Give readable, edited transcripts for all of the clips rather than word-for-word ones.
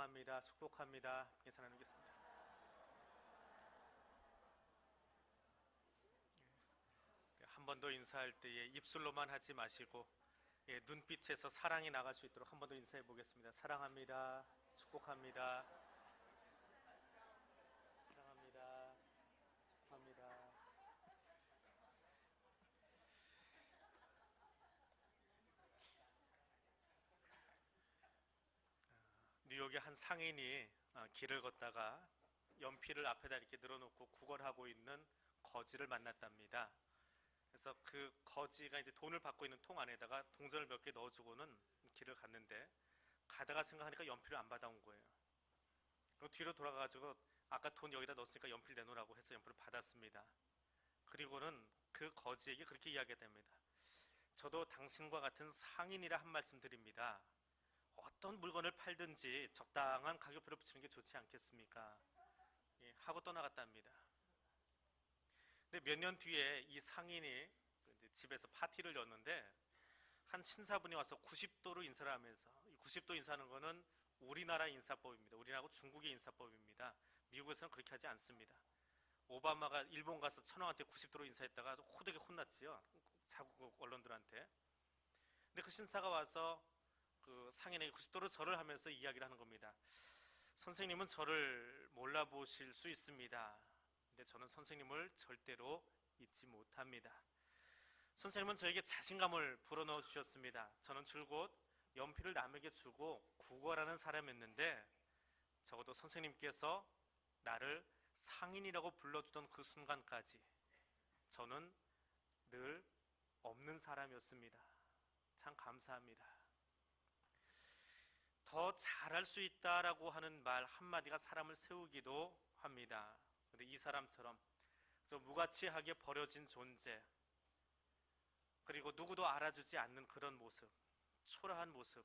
사랑합니다. 축복합니다. 인사 나누겠습니다. 한 번 더 인사할 때에 입술로만 하지 마시고 눈빛에서 사랑이 나갈 수 있도록 한 번 더 인사해 보겠습니다. 사랑합니다. 축복합니다. 사랑합니다. 축복합니다. 뉴욕의 한 상인이 길을 걷다가 연필을 앞에다 이렇게 늘어놓고 구걸하고 있는 거지를 만났답니다. 그래서 그 거지가 이제 돈을 받고 있는 통 안에다가 동전을 몇 개 넣어주고는 길을 갔는데, 가다가 생각하니까 연필을 안 받아온 거예요. 그리고 뒤로 돌아가가지고 아까 돈 여기다 넣었으니까 연필 내놓으라고 해서 연필을 받았습니다. 그리고는 그 거지에게 그렇게 이야기됩니다. 저도 당신과 같은 상인이라 한 말씀 드립니다. 어떤 물건을 팔든지 적당한 가격표를 붙이는 게 좋지 않겠습니까? 하고 떠나갔답니다. 근데 몇 년 뒤에 이 상인이 이제 집에서 파티를 였는데, 한 신사분이 와서 90도로 인사를 하면서, 이 90도 인사하는 거는 우리나라 인사법입니다. 우리나라하고 중국의 인사법입니다. 미국에서는 그렇게 하지 않습니다. 오바마가 일본 가서 천황한테 90도로 인사했다가 호되게 혼났지요, 자국 언론들한테. 근데 그 신사가 와서 그 상인에게 90도로 절을 하면서 이야기를 하는 겁니다. 선생님은 저를 몰라보실 수 있습니다. 근데 저는 선생님을 절대로 잊지 못합니다. 선생님은 저에게 자신감을 불어넣어 주셨습니다. 저는 줄곧 연필을 남에게 주고 구걸하는 사람이었는데, 적어도 선생님께서 나를 상인이라고 불러주던 그 순간까지 저는 늘 없는 사람이었습니다. 참 감사합니다. 더 잘할 수 있다라고 하는 말 한마디가 사람을 세우기도 합니다. 근데 이 사람처럼 무가치하게 버려진 존재, 그리고 누구도 알아주지 않는 그런 모습, 초라한 모습,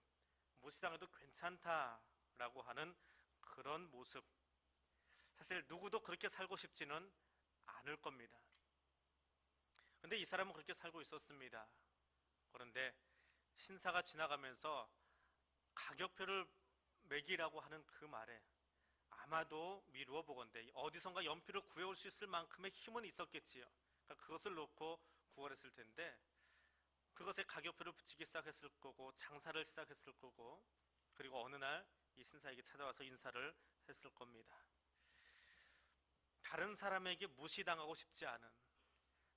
무시당해도 괜찮다라고 하는 그런 모습, 사실 누구도 그렇게 살고 싶지는 않을 겁니다. 근데 이 사람은 그렇게 살고 있었습니다. 그런데 신사가 지나가면서 가격표를 매기라고 하는 그 말에 아마도 미루어 보건대 어디선가 연필을 구해올 수 있을 만큼의 힘은 있었겠지요. 그러니까 그것을 놓고 구걸했을 텐데, 그것에 가격표를 붙이기 시작했을 거고 장사를 시작했을 거고, 그리고 어느 날 이 신사에게 찾아와서 인사를 했을 겁니다. 다른 사람에게 무시당하고 싶지 않은,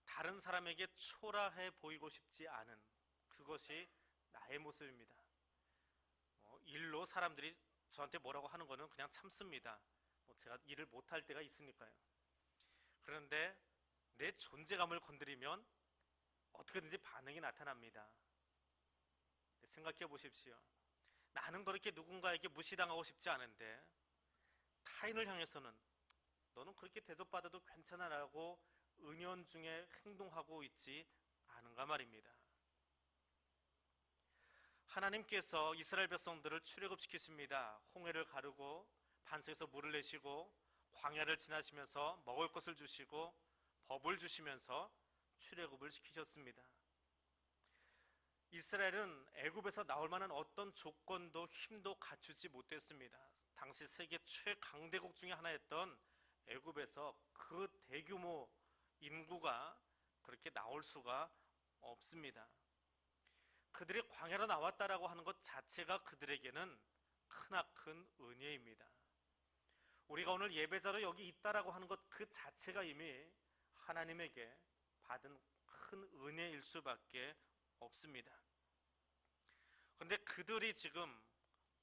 다른 사람에게 초라해 보이고 싶지 않은, 그것이 나의 모습입니다. 일로 사람들이 저한테 뭐라고 하는 거는 그냥 참습니다. 제가 일을 못할 때가 있으니까요. 그런데 내 존재감을 건드리면 어떻게든지 반응이 나타납니다. 생각해 보십시오. 나는 그렇게 누군가에게 무시당하고 싶지 않은데, 타인을 향해서는 너는 그렇게 대접받아도 괜찮아 라고 은연중에 행동하고 있지 않은가 말입니다. 하나님께서 이스라엘 백성들을 출애굽시키십니다. 홍해를 가르고 반석에서 물을 내시고 광야를 지나시면서 먹을 것을 주시고 법을 주시면서 출애굽을 시키셨습니다. 이스라엘은 애굽에서 나올 만한 어떤 조건도 힘도 갖추지 못했습니다. 당시 세계 최강대국 중에 하나였던 애굽에서 그 대규모 인구가 그렇게 나올 수가 없습니다. 그들이 광야로 나왔다라고 하는 것 자체가 그들에게는 크나큰 은혜입니다. 우리가 오늘 예배자로 여기 있다라고 하는 것 그 자체가 이미 하나님에게 받은 큰 은혜일 수밖에 없습니다. 그런데 그들이 지금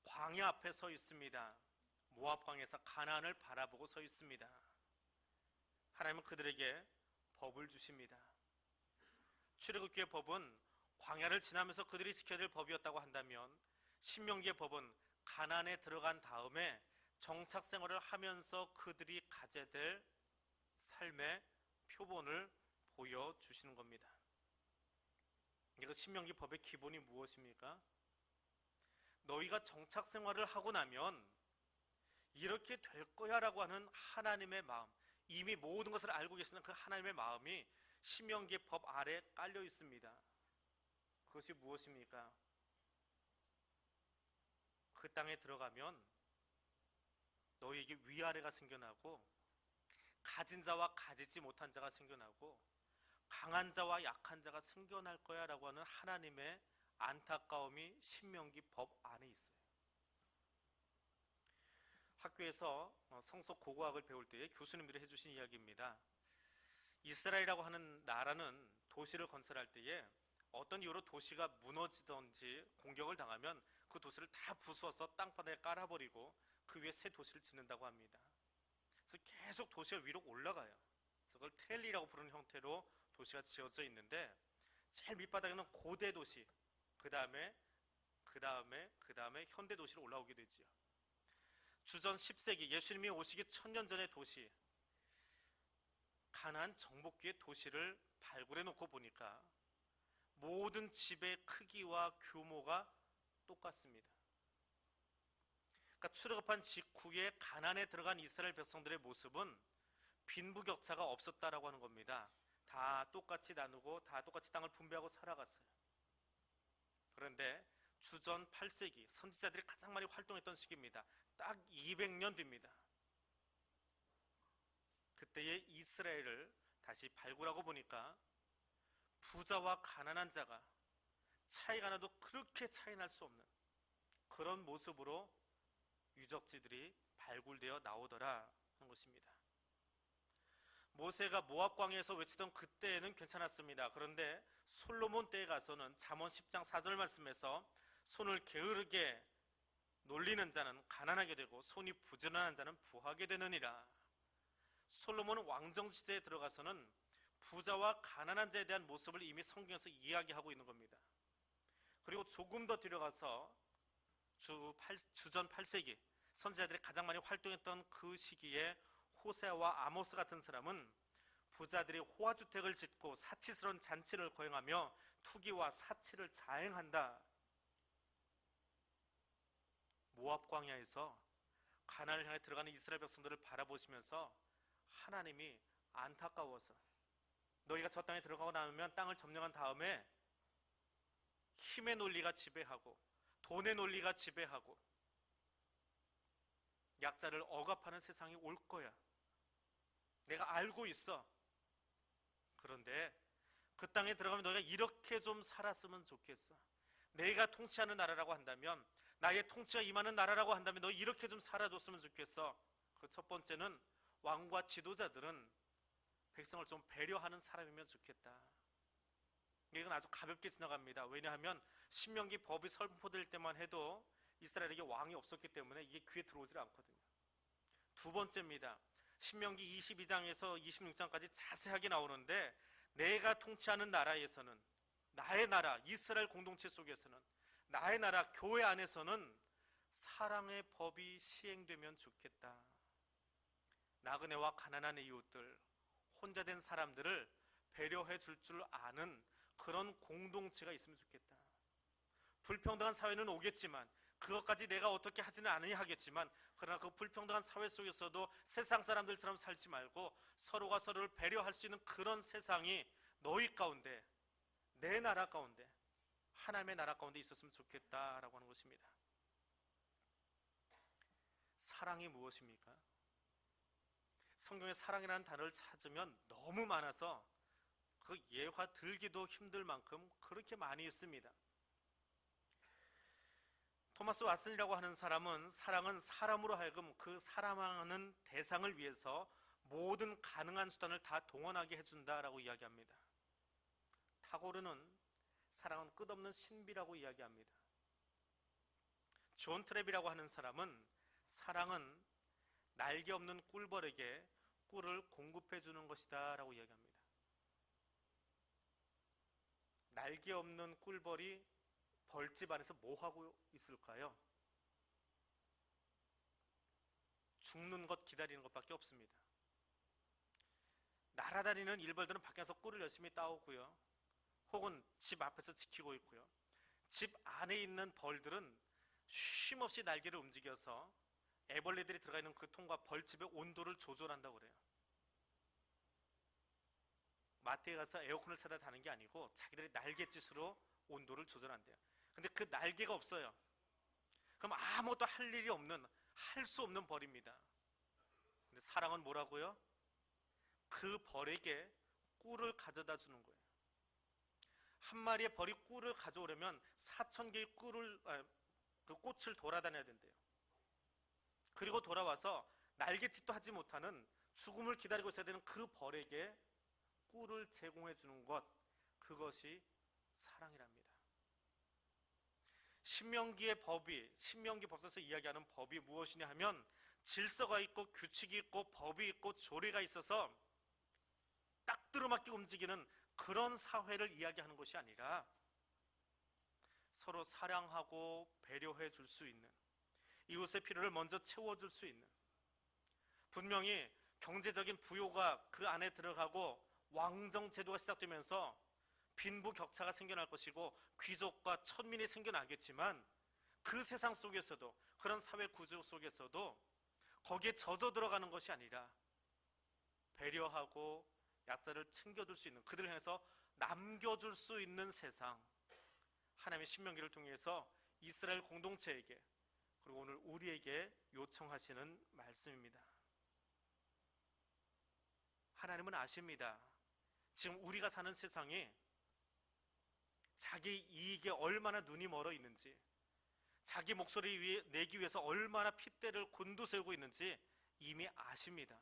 광야 앞에 서 있습니다. 모압 광야에서 가나안을 바라보고 서 있습니다. 하나님은 그들에게 법을 주십니다. 출애굽기의 법은 광야를 지나면서 그들이 지켜야 될 법이었다고 한다면, 신명기의 법은 가나안에 들어간 다음에 정착 생활을 하면서 그들이 가져야 될 삶의 표본을 보여주시는 겁니다. 이거 신명기 법의 기본이 무엇입니까? 너희가 정착 생활을 하고 나면 이렇게 될 거야 라고 하는 하나님의 마음, 이미 모든 것을 알고 계시는 그 하나님의 마음이 신명기의 법 아래 깔려 있습니다. 그것이 무엇입니까? 그 땅에 들어가면 너희에게 위아래가 생겨나고 가진 자와 가지지 못한 자가 생겨나고 강한 자와 약한 자가 생겨날 거야 라고 하는 하나님의 안타까움이 신명기 법 안에 있어요. 학교에서 성서 고고학을 배울 때에 교수님들이 해주신 이야기입니다. 이스라엘이라고 하는 나라는 도시를 건설할 때에 어떤 이유로 도시가 무너지든지 공격을 당하면 그 도시를 다 부수어서 땅바닥에 깔아버리고 그 위에 새 도시를 짓는다고 합니다. 그래서 계속 도시가 위로 올라가요. 그래서 그걸 텔리라고 부르는 형태로 도시가 지어져 있는데 제일 밑바닥에는 고대 도시, 그 다음에 현대 도시로 올라오게 되지요. 주전 10세기 예수님이 오시기 1000년 전의 도시, 가나안 정복기의 도시를 발굴해 놓고 보니까 모든 집의 크기와 규모가 똑같습니다. 그러니까 출애굽한 직후에 가나안에 들어간 이스라엘 백성들의 모습은 빈부격차가 없었다라고 하는 겁니다. 다 똑같이 나누고 다 똑같이 땅을 분배하고 살아갔어요. 그런데 주전 8세기 선지자들이 가장 많이 활동했던 시기입니다. 딱 200년 뒤입니다. 그때의 이스라엘을 다시 발굴하고 보니까 부자와 가난한 자가 차이가 나도 그렇게 차이 날 수 없는 그런 모습으로 유적지들이 발굴되어 나오더라 하는 것입니다. 모세가 모압 광야에서 외치던 그때에는 괜찮았습니다. 그런데 솔로몬 때에 가서는 잠언 10장 4절 말씀에서 손을 게으르게 놀리는 자는 가난하게 되고 손이 부지런한 자는 부하게 되느니라. 솔로몬은 왕정시대에 들어가서는 부자와 가난한 자에 대한 모습을 이미 성경에서 이야기하고 있는 겁니다. 그리고 조금 더 들어가서 주전 8세기 선지자들이 가장 많이 활동했던 그 시기에 호세아와 아모스 같은 사람은 부자들이 호화주택을 짓고 사치스러운 잔치를 거행하며 투기와 사치를 자행한다. 모압 광야에서 가나안을 향해 들어가는 이스라엘 백성들을 바라보시면서 하나님이 안타까워서 너희가 저 땅에 들어가고 나면 땅을 점령한 다음에 힘의 논리가 지배하고 돈의 논리가 지배하고 약자를 억압하는 세상이 올 거야. 내가 알고 있어. 그런데 그 땅에 들어가면 너희가 이렇게 좀 살았으면 좋겠어. 내가 통치하는 나라라고 한다면, 나의 통치가 임하는 나라라고 한다면 너희 이렇게 좀 살아줬으면 좋겠어. 그 첫 번째는 왕과 지도자들은 백성을 좀 배려하는 사람이면 좋겠다. 이건 아주 가볍게 지나갑니다. 왜냐하면 신명기 법이 선포될 때만 해도 이스라엘에게 왕이 없었기 때문에 이게 귀에 들어오질 않거든요. 두 번째입니다. 신명기 22장에서 26장까지 자세하게 나오는데 내가 통치하는 나라에서는, 나의 나라 이스라엘 공동체 속에서는, 나의 나라 교회 안에서는 사랑의 법이 시행되면 좋겠다. 나그네와 가난한 이웃들, 혼자 된 사람들을 배려해 줄 아는 그런 공동체가 있으면 좋겠다. 불평등한 사회는 오겠지만 그것까지 내가 어떻게 하지는 않으냐 하겠지만, 그러나 그 불평등한 사회 속에서도 세상 사람들처럼 살지 말고 서로가 서로를 배려할 수 있는 그런 세상이 너희 가운데, 내 나라 가운데, 하나님의 나라 가운데 있었으면 좋겠다라고 하는 것입니다. 사랑이 무엇입니까? 성경에 사랑이라는 단어를 찾으면 너무 많아서 그 예화 들기도 힘들 만큼 그렇게 많이 있습니다. 토마스 왓슨이라고 하는 사람은 사랑은 사람으로 하여금 그 사랑하는 대상을 위해서 모든 가능한 수단을 다 동원하게 해준다라고 이야기합니다. 타고르는 사랑은 끝없는 신비라고 이야기합니다. 존 트랩이라고 하는 사람은 사랑은 날개 없는 꿀벌에게 꿀을 공급해 주는 것이다 라고 이야기합니다. 날개 없는 꿀벌이 벌집 안에서 뭐 하고 있을까요? 죽는 것 기다리는 것밖에 없습니다. 날아다니는 일벌들은 밖에서 꿀을 열심히 따오고요, 혹은 집 앞에서 지키고 있고요, 집 안에 있는 벌들은 쉼없이 날개를 움직여서 애벌레들이 들어가 있는 그 통과 벌집의 온도를 조절한다고 그래요. 마트에 가서 에어컨을 사다 다는 게 아니고 자기들의 날갯짓으로 온도를 조절한대요. 근데 그 날개가 없어요. 그럼 아무것도 할 일이 없는, 할 수 없는 벌입니다. 근데 사랑은 뭐라고요? 그 벌에게 꿀을 가져다 주는 거예요. 한 마리의 벌이 꿀을 가져오려면 4,000개의 그 꽃을 돌아다녀야 된대요. 그리고 돌아와서 날갯짓도 하지 못하는 죽음을 기다리고 있어야 되는 그 벌에게 꿀을 제공해 주는 것, 그것이 사랑이랍니다. 신명기 법서에서 이야기하는 법이 무엇이냐 하면 질서가 있고 규칙이 있고 법이 있고 조례가 있어서 딱 들어맞게 움직이는 그런 사회를 이야기하는 것이 아니라 서로 사랑하고 배려해 줄 수 있는, 이웃의 필요를 먼저 채워줄 수 있는, 분명히 경제적인 부요가 그 안에 들어가고 왕정 제도가 시작되면서 빈부격차가 생겨날 것이고 귀족과 천민이 생겨나겠지만 그 세상 속에서도, 그런 사회 구조 속에서도 거기에 젖어 들어가는 것이 아니라 배려하고 약자를 챙겨줄 수 있는, 그들을 향해서 남겨줄 수 있는 세상, 하나님의 신명기를 통해서 이스라엘 공동체에게, 그리고 오늘 우리에게 요청하시는 말씀입니다. 하나님은 아십니다. 지금 우리가 사는 세상이 자기 이익에 얼마나 눈이 멀어 있는지, 자기 목소리 내기 위해서 얼마나 핏대를 곤두세우고 있는지 이미 아십니다.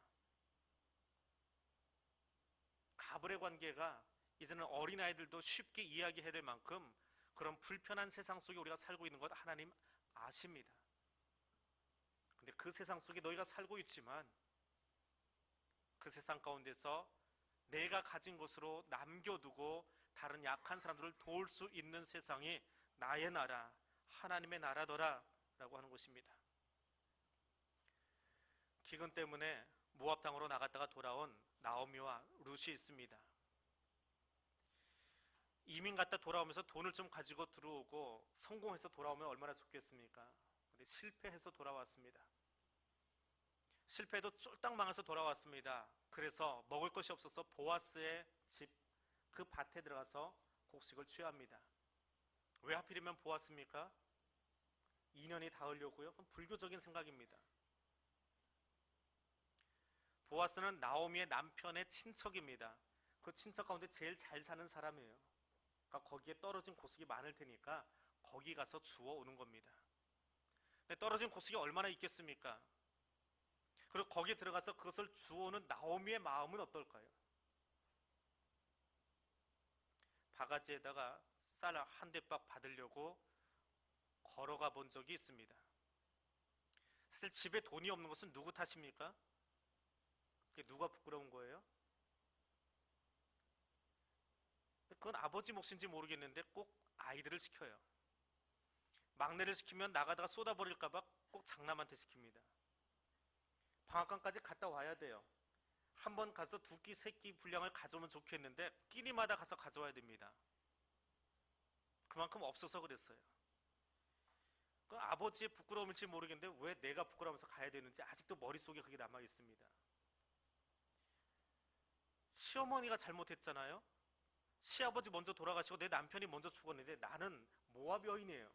가불의 관계가 이제는 어린아이들도 쉽게 이야기해야 될 만큼 그런 불편한 세상 속에 우리가 살고 있는 것 하나님 아십니다. 근데 그 세상 속에 너희가 살고 있지만 그 세상 가운데서 내가 가진 것으로 남겨두고 다른 약한 사람들을 도울 수 있는 세상이 나의 나라, 하나님의 나라더라 라고 하는 것입니다. 기근 때문에 모압 땅으로 나갔다가 돌아온 나오미와 룻이 있습니다. 이민 갔다 돌아오면서 돈을 좀 가지고 들어오고 성공해서 돌아오면 얼마나 좋겠습니까? 근데 실패해서 돌아왔습니다. 실패해도 쫄딱 망해서 돌아왔습니다. 그래서 먹을 것이 없어서 보아스의 집, 그 밭에 들어가서 곡식을 취합니다. 왜 하필이면 보아스입니까? 인연이 닿으려고요? 그건 불교적인 생각입니다. 보아스는 나오미의 남편의 친척입니다. 그 친척 가운데 제일 잘 사는 사람이에요. 그러니까 거기에 떨어진 곡식이 많을 테니까 거기 가서 주워 오는 겁니다. 근데 떨어진 곡식이 얼마나 있겠습니까? 그리고 거기에 들어가서 그것을 주워오는 나오미의 마음은 어떨까요? 바가지에다가 쌀 한 대박 받으려고 걸어가 본 적이 있습니다. 사실 집에 돈이 없는 것은 누구 탓입니까? 그게 누가 부끄러운 거예요? 그건 아버지 몫인지 모르겠는데 꼭 아이들을 시켜요. 막내를 시키면 나가다가 쏟아버릴까봐 꼭 장남한테 시킵니다. 방앗간까지 갔다 와야 돼요. 한 번 가서 2끼, 3끼 분량을 가져오면 좋겠는데 끼니마다 가서 가져와야 됩니다. 그만큼 없어서 그랬어요. 그 아버지의 부끄러움일지 모르겠는데 왜 내가 부끄러워서 가야 되는지 아직도 머릿속에 그게 남아있습니다. 시어머니가 잘못했잖아요. 시아버지 먼저 돌아가시고 내 남편이 먼저 죽었는데 나는 모압 여인이에요.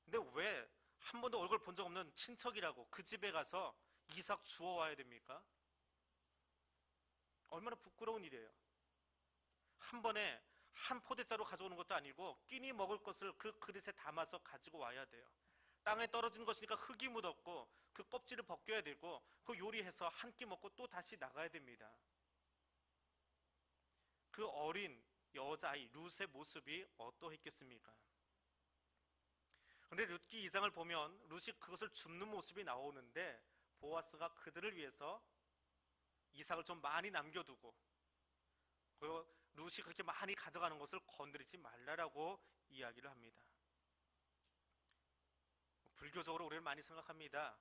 근데 왜 한 번도 얼굴 본 적 없는 친척이라고 그 집에 가서 이삭 주워와야 됩니까? 얼마나 부끄러운 일이에요. 한 번에 한 포대자루 가져오는 것도 아니고 끼니 먹을 것을 그 그릇에 담아서 가지고 와야 돼요. 땅에 떨어진 것이니까 흙이 묻었고 그 껍질을 벗겨야 되고 그 요리해서 한 끼 먹고 또 다시 나가야 됩니다. 그 어린 여자아이 룻의 모습이 어떠했겠습니까? 그런데 룻기 2장을 보면 룻이 그것을 줍는 모습이 나오는데 보아스가 그들을 위해서 이삭을 좀 많이 남겨두고 그리고 룻이 그렇게 많이 가져가는 것을 건드리지 말라라고 이야기를 합니다. 불교적으로 우리는 많이 생각합니다.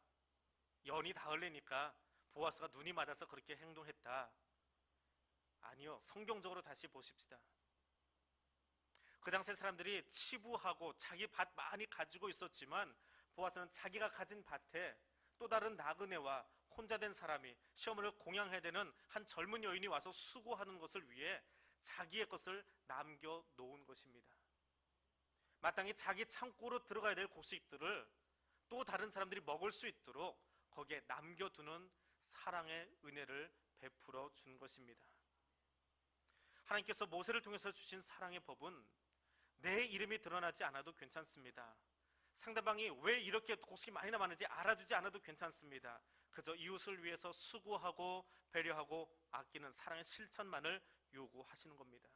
연이 닿으려니까 보아스가 눈이 맞아서 그렇게 행동했다. 아니요, 성경적으로 다시 보십시다. 그 당시 사람들이 치부하고 자기 밭 많이 가지고 있었지만 보아스는 자기가 가진 밭에 또 다른 나그네와 혼자 된 사람이 시어머니를 공양해야 되는 한 젊은 여인이 와서 수고하는 것을 위해 자기의 것을 남겨놓은 것입니다. 마땅히 자기 창고로 들어가야 될 곡식들을 또 다른 사람들이 먹을 수 있도록 거기에 남겨두는 사랑의 은혜를 베풀어 준 것입니다. 하나님께서 모세를 통해서 주신 사랑의 법은 내 이름이 드러나지 않아도 괜찮습니다. 상대방이 왜 이렇게 곡식이 많이 남았는지 알아주지 않아도 괜찮습니다. 그저 이웃을 위해서 수고하고 배려하고 아끼는 사랑의 실천만을 요구하시는 겁니다.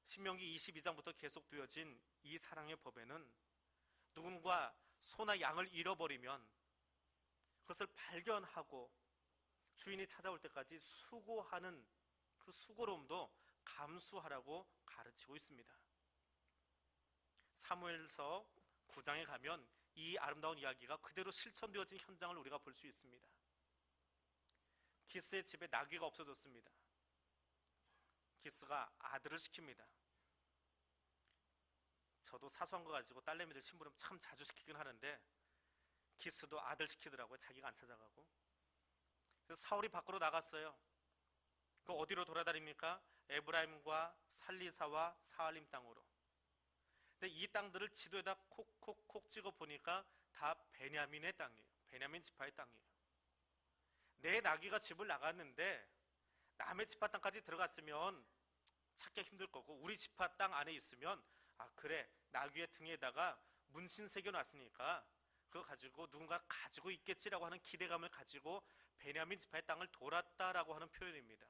신명기 22장부터 계속되어진 이 사랑의 법에는 누군가 소나 양을 잃어버리면 그것을 발견하고 주인이 찾아올 때까지 수고하는 그 수고로움도 감수하라고 가르치고 있습니다. 사무엘서 9장에 가면 이 아름다운 이야기가 그대로 실천되어진 현장을 우리가 볼 수 있습니다. 기스의 집에 나귀가 없어졌습니다. 기스가 아들을 시킵니다. 저도 사소한 거 가지고 딸내미들 심부름 참 자주 시키긴 하는데 기스도 아들 시키더라고요. 자기가 안 찾아가고. 그래서 사울이 밖으로 나갔어요. 그 어디로 돌아다닙니까? 에브라임과 살리사와 사알림 땅으로. 근데 이 땅들을 지도에다 콕콕콕 찍어 보니까 다 베냐민의 땅이에요. 베냐민 지파의 땅이에요. 내 나귀가 집을 나갔는데 남의 지파 땅까지 들어갔으면 찾기 힘들 거고, 우리 지파 땅 안에 있으면 아 그래, 나귀의 등에다가 문신 새겨놨으니까 그거 가지고 누군가 가지고 있겠지라고 하는 기대감을 가지고 베냐민 지파의 땅을 돌았다라고 하는 표현입니다.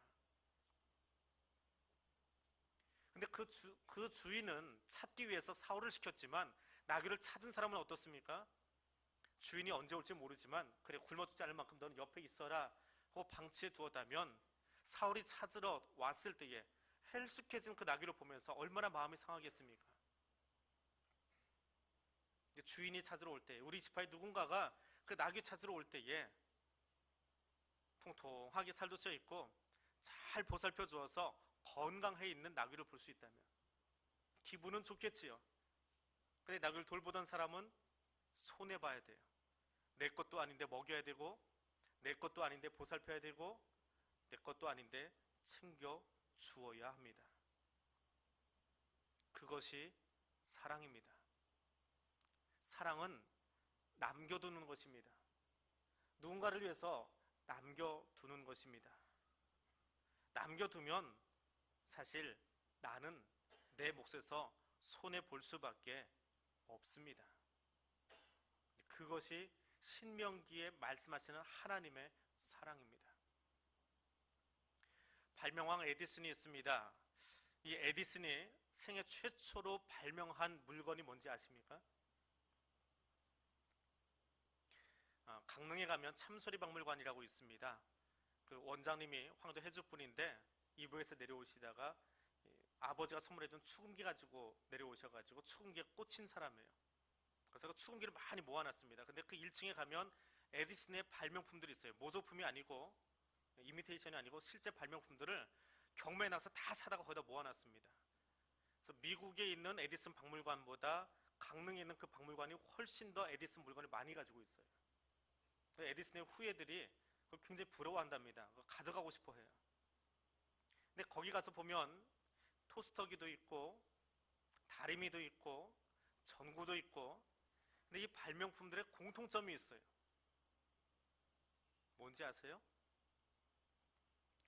근데 그 주인은 찾기 위해서 사울을 시켰지만 나귀를 찾은 사람은 어떻습니까? 주인이 언제 올지 모르지만 그래, 굶어 죽지 않을 만큼 너는 옆에 있어라 하고 방치해 두었다면 사울이 찾으러 왔을 때에 헬쑥해진 그 나귀를 보면서 얼마나 마음이 상하겠습니까? 주인이 찾으러 올 때, 우리 지파의 누군가가 그 나귀 찾으러 올 때에 통통하게 살도 쪄 있고 잘 보살펴 주어서 건강해 있는 나귀를 볼 수 있다면 기분은 좋겠지요. 근데 나귀를 돌보던 사람은 손해봐야 돼요. 내 것도 아닌데 먹여야 되고, 내 것도 아닌데 보살펴야 되고, 내 것도 아닌데 챙겨 주어야 합니다. 그것이 사랑입니다. 사랑은 남겨두는 것입니다. 누군가를 위해서 남겨두는 것입니다. 남겨두면 사실 나는 내 몫에서 손해볼 수밖에 없습니다. 그것이 신명기에 말씀하시는 하나님의 사랑입니다. 발명왕 에디슨이 있습니다. 이 에디슨이 생애 최초로 발명한 물건이 뭔지 아십니까? 강릉에 가면 참소리박물관이라고 있습니다. 그 원장님이 황도 해주분인데 이부에서 내려오시다가 아버지가 선물해준 축음기 가지고 내려오셔가지고 축음기에 꽂힌 사람이에요. 그래서 그 축음기를 많이 모아놨습니다. 근데 그 1층에 가면 에디슨의 발명품들이 있어요. 모조품이 아니고 이미테이션이 아니고 실제 발명품들을 경매에 나가서 다 사다가 거기다 모아놨습니다. 그래서 미국에 있는 에디슨 박물관보다 강릉에 있는 그 박물관이 훨씬 더 에디슨 물건을 많이 가지고 있어요. 그래서 에디슨의 후예들이 그걸 굉장히 부러워한답니다. 그거 가져가고 싶어 해요. 근데 거기 가서 보면 토스터기도 있고 다리미도 있고 전구도 있고, 근데 이 발명품들의 공통점이 있어요. 뭔지 아세요?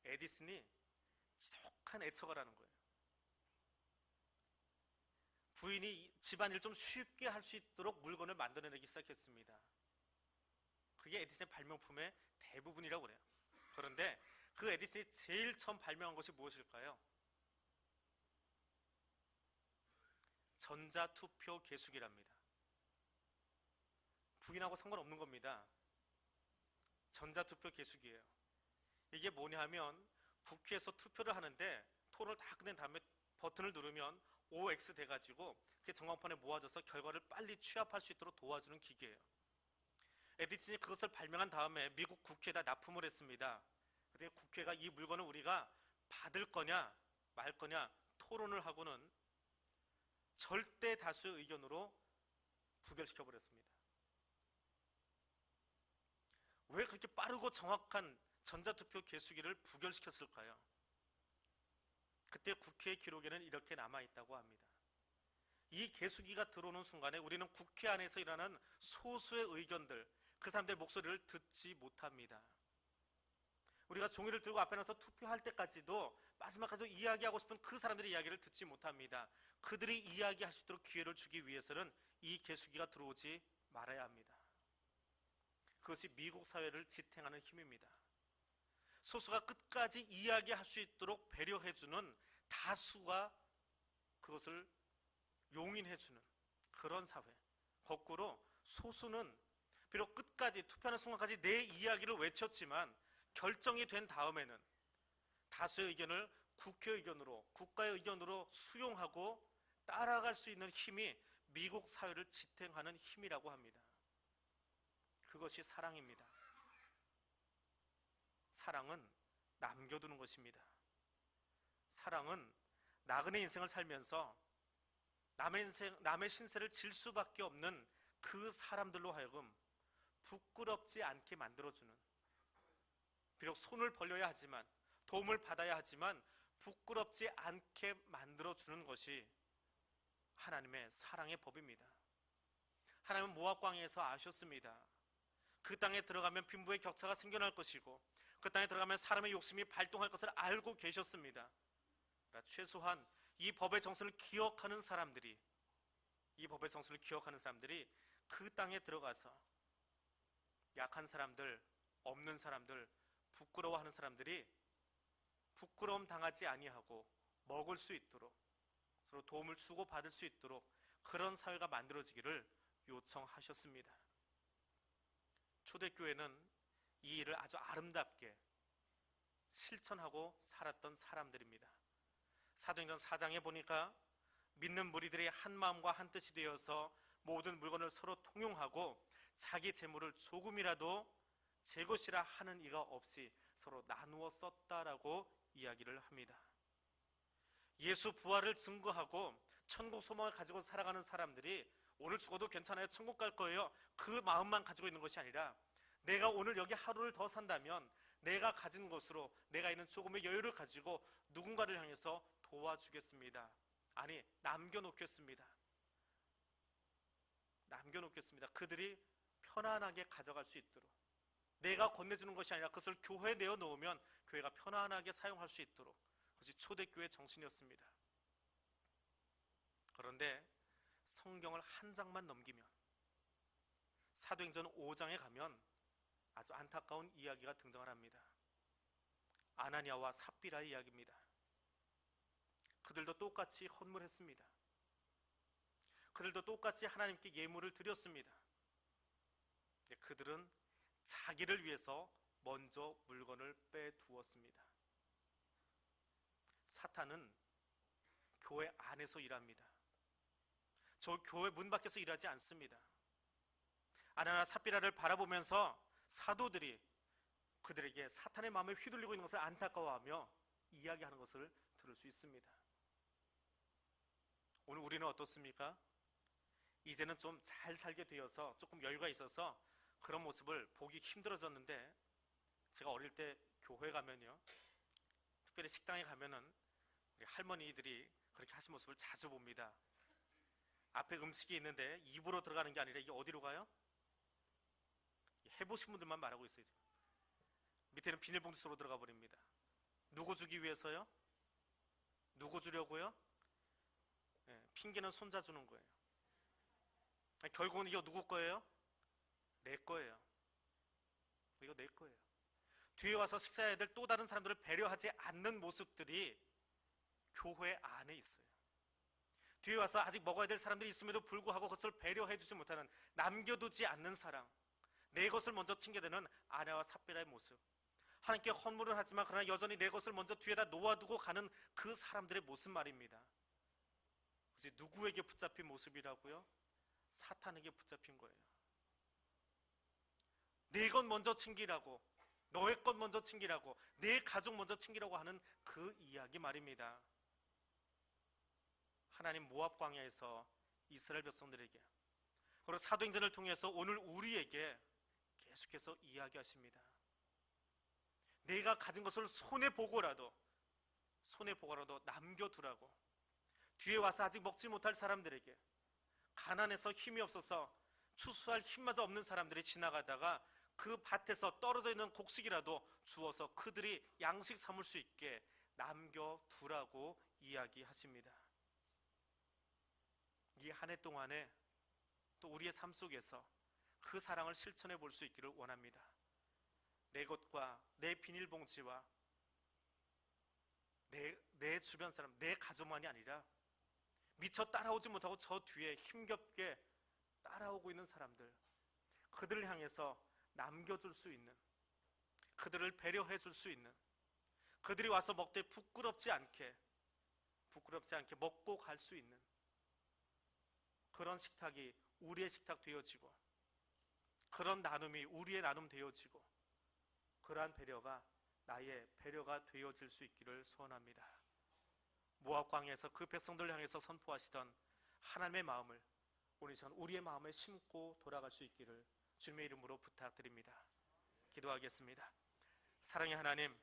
에디슨이 지독한 애처가를 하는 거예요. 부인이 집안일 좀 쉽게 할 수 있도록 물건을 만들어내기 시작했습니다. 그게 에디슨의 발명품의 대부분이라고 그래요. 그런데 그 에디슨이 제일 처음 발명한 것이 무엇일까요? 전자투표 계수기랍니다. 부인하고 상관없는 겁니다. 전자투표 계수기예요. 이게 뭐냐 하면 국회에서 투표를 하는데 토론을 다 끝낸 다음에 버튼을 누르면 OX 돼가지고 그게 전광판에 모아져서 결과를 빨리 취합할 수 있도록 도와주는 기계예요. 에디슨이 그것을 발명한 다음에 미국 국회에다 납품을 했습니다. 그런데 국회가 이 물건을 우리가 받을 거냐 말 거냐 토론을 하고는 절대 다수의 의견으로 부결시켜버렸습니다. 왜 그렇게 빠르고 정확한 전자투표 계수기를 부결시켰을까요? 그때 국회 기록에는 이렇게 남아있다고 합니다. 이 계수기가 들어오는 순간에 우리는 국회 안에서 일어나는 소수의 의견들, 그 사람들의 목소리를 듣지 못합니다. 우리가 종이를 들고 앞에 나서 투표할 때까지도 마지막까지 이야기하고 싶은 그 사람들의 이야기를 듣지 못합니다. 그들이 이야기할 수 있도록 기회를 주기 위해서는 이 계수기가 들어오지 말아야 합니다. 그것이 미국 사회를 지탱하는 힘입니다. 소수가 끝까지 이야기할 수 있도록 배려해주는 다수가 그것을 용인해주는 그런 사회. 거꾸로 소수는 비록 끝까지 투표하는 순간까지 내 이야기를 외쳤지만 결정이 된 다음에는 다수의 의견을 국회 의견으로, 국가의 의견으로 수용하고 따라갈 수 있는 힘이 미국 사회를 지탱하는 힘이라고 합니다. 그것이 사랑입니다. 사랑은 남겨두는 것입니다. 사랑은 나그네 인생을 살면서 남의 신세를 질 수밖에 없는 그 사람들로 하여금 부끄럽지 않게 만들어주는, 비록 손을 벌려야 하지만, 도움을 받아야 하지만 부끄럽지 않게 만들어주는 것이 하나님의 사랑의 법입니다. 하나님은 모압 광야에서 아셨습니다. 그 땅에 들어가면 빈부의 격차가 생겨날 것이고 그 땅에 들어가면 사람의 욕심이 발동할 것을 알고 계셨습니다. 그러나 최소한 이 법의 정신을 기억하는 사람들이 그 땅에 들어가서 약한 사람들, 없는 사람들, 부끄러워하는 사람들이 부끄러움 당하지 아니하고 먹을 수 있도록, 서로 도움을 주고 받을 수 있도록 그런 사회가 만들어지기를 요청하셨습니다. 초대교회는 이 일을 아주 아름답게 실천하고 살았던 사람들입니다. 사도행전 4장에 보니까 믿는 무리들이 한 마음과 한 뜻이 되어서 모든 물건을 서로 통용하고 자기 재물을 조금이라도 제 것이라 하는 이가 없이 서로 나누어 썼다라고 이야기를 합니다. 예수 부활을 증거하고 천국 소망을 가지고 살아가는 사람들이 오늘 죽어도 괜찮아요, 천국 갈 거예요, 그 마음만 가지고 있는 것이 아니라 내가 오늘 여기 하루를 더 산다면 내가 가진 것으로, 내가 있는 조금의 여유를 가지고 누군가를 향해서 도와주겠습니다. 아니, 남겨놓겠습니다. 그들이 편안하게 가져갈 수 있도록, 내가 건네주는 것이 아니라 그것을 교회에 내어놓으면 교회가 편안하게 사용할 수 있도록, 그것이 초대교회의 정신이었습니다. 그런데 성경을 한 장만 넘기면, 사도행전 5장에 가면 아주 안타까운 이야기가 등장을 합니다. 아나니아와 삽비라의 이야기입니다. 그들도 똑같이 헌물했습니다. 그들도 똑같이 하나님께 예물을 드렸습니다. 그들은 자기를 위해서 먼저 물건을 빼두었습니다. 사탄은 교회 안에서 일합니다. 저 교회 문 밖에서 일하지 않습니다. 아나니아와 삽비라를 바라보면서 사도들이 그들에게 사탄의 마음에 휘둘리고 있는 것을 안타까워하며 이야기하는 것을 들을 수 있습니다. 오늘 우리는 어떻습니까? 이제는 좀 잘 살게 되어서 조금 여유가 있어서 그런 모습을 보기 힘들어졌는데, 제가 어릴 때 교회 가면요, 특별히 식당에 가면은 우리 할머니들이 그렇게 하신 모습을 자주 봅니다. 앞에 음식이 있는데 입으로 들어가는 게 아니라 이게 어디로 가요? 해보신 분들만 말하고 있어요. 밑에는 비닐봉지 속으로 들어가 버립니다. 누구 주기 위해서요? 누구 주려고요? 핑계는 손자 주는 거예요. 결국은 이거 누구 거예요? 내 거예요. 이거 내 거예요. 뒤에 와서 식사해야 될 또 다른 사람들을 배려하지 않는 모습들이 교회 안에 있어요. 뒤에 와서 아직 먹어야 될 사람들이 있음에도 불구하고 그것을 배려해주지 못하는, 남겨두지 않는 사랑, 내 것을 먼저 챙겨대는 아나와 삽비라의 모습, 하나님께 헌물은 하지만 그러나 여전히 내 것을 먼저 뒤에다 놓아두고 가는 그 사람들의 모습 말입니다. 그것이 누구에게 붙잡힌 모습이라고요? 사탄에게 붙잡힌 거예요. 내 것 먼저 챙기라고, 너의 것 먼저 챙기라고, 내 가족 먼저 챙기라고 하는 그 이야기 말입니다. 하나님 모압 광야에서 이스라엘 백성들에게, 그리고 사도행전을 통해서 오늘 우리에게 계속해서 이야기하십니다. 내가 가진 것을 손해보고라도 남겨두라고, 뒤에 와서 아직 먹지 못할 사람들에게, 가난해서 힘이 없어서 추수할 힘마저 없는 사람들이 지나가다가 그 밭에서 떨어져 있는 곡식이라도 주어서 그들이 양식 삼을 수 있게 남겨두라고 이야기하십니다. 이 한 해 동안에 또 우리의 삶 속에서 그 사랑을 실천해 볼 수 있기를 원합니다. 내 것과 내 비닐봉지와 내 주변 사람, 내 가족만이 아니라 미처 따라오지 못하고 저 뒤에 힘겹게 따라오고 있는 사람들, 그들을 향해서 남겨줄 수 있는, 그들을 배려해 줄 수 있는, 그들이 와서 먹되 부끄럽지 않게 먹고 갈 수 있는 그런 식탁이 우리의 식탁 되어지고, 그런 나눔이 우리의 나눔 되어지고, 그러한 배려가 나의 배려가 되어질 수 있기를 소원합니다. 모압 광야에서 그 백성들을 향해서 선포하시던 하나님의 마음을 오늘 시간 우리의 마음에 심고 돌아갈 수 있기를 주님의 이름으로 부탁드립니다. 기도하겠습니다. 사랑의 하나님,